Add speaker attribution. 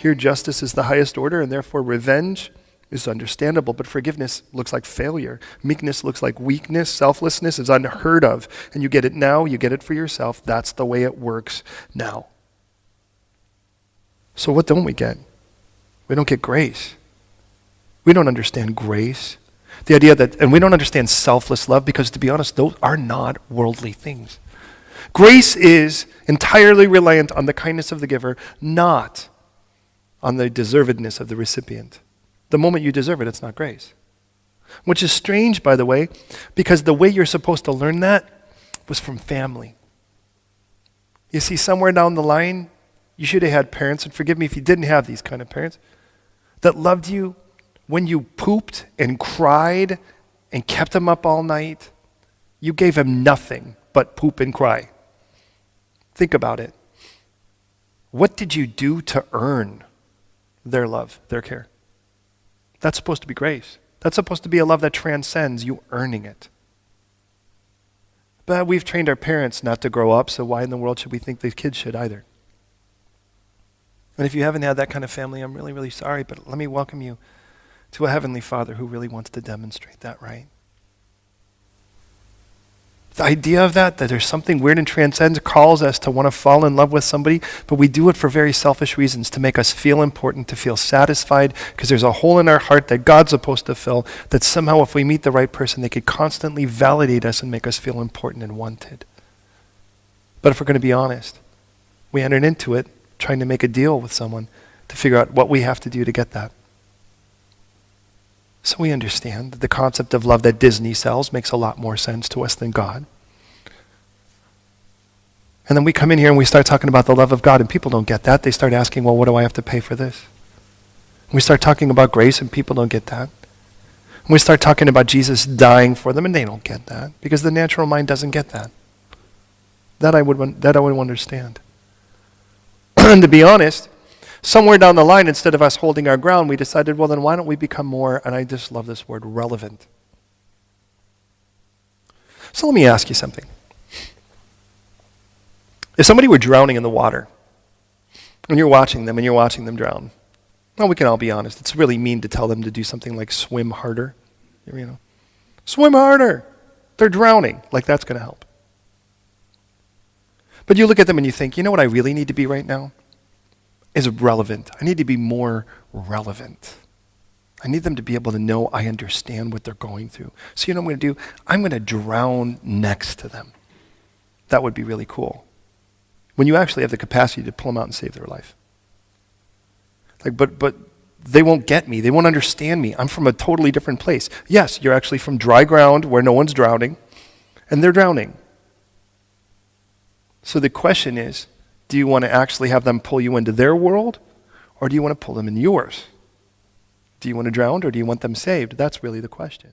Speaker 1: Here, justice is the highest order, and therefore revenge is understandable, but forgiveness looks like failure. Meekness looks like weakness. Selflessness is unheard of. And you get it now, you get it for yourself. That's the way it works now. So what don't we get? We don't get grace. We don't understand grace. The idea that, and we don't understand selfless love because, to be honest, those are not worldly things. Grace is entirely reliant on the kindness of the giver, not on the deservedness of the recipient. The moment you deserve it, it's not grace. Which is strange, by the way, because the way you're supposed to learn that was from family. You see, somewhere down the line, you should have had parents, and forgive me if you didn't have these kind of parents, that loved you when you pooped and cried and kept them up all night. You gave them nothing but poop and cry. Think about it. What did you do to earn their love, their care? That's supposed to be grace. That's supposed to be a love that transcends you earning it. But we've trained our parents not to grow up, so why in the world should we think the kids should either? And if you haven't had that kind of family, I'm really, really sorry, but let me welcome you to a Heavenly Father who really wants to demonstrate that, right? The idea of that there's something weird and transcends, calls us to want to fall in love with somebody, but we do it for very selfish reasons, to make us feel important, to feel satisfied, because there's a hole in our heart that God's supposed to fill, that somehow if we meet the right person, they could constantly validate us and make us feel important and wanted. But if we're going to be honest, we entered into it trying to make a deal with someone to figure out what we have to do to get that. So we understand that the concept of love that Disney sells makes a lot more sense to us than God. And then we come in here and we start talking about the love of God, and people don't get that. They start asking, well, what do I have to pay for this? And we start talking about grace, and people don't get that. And we start talking about Jesus dying for them, and they don't get that, because the natural mind doesn't get that. That I would understand. And to be honest, somewhere down the line, instead of us holding our ground, we decided, well, then why don't we become more, and I just love this word, relevant. So let me ask you something. If somebody were drowning in the water, and you're watching them drown, well, we can all be honest, it's really mean to tell them to do something like swim harder. Swim harder! They're drowning. Like, that's going to help. But you look at them and you think, you know what I really need to be right now? Is relevant. I need to be more relevant. I need them to be able to know I understand what they're going through. So you know what I'm going to do? I'm going to drown next to them. That would be really cool. When you actually have the capacity to pull them out and save their life. Like, but they won't get me. They won't understand me. I'm from a totally different place. Yes, you're actually from dry ground where no one's drowning, and they're drowning. So the question is, do you want to actually have them pull you into their world, or do you want to pull them in yours? Do you want to drown, or do you want them saved? That's really the question.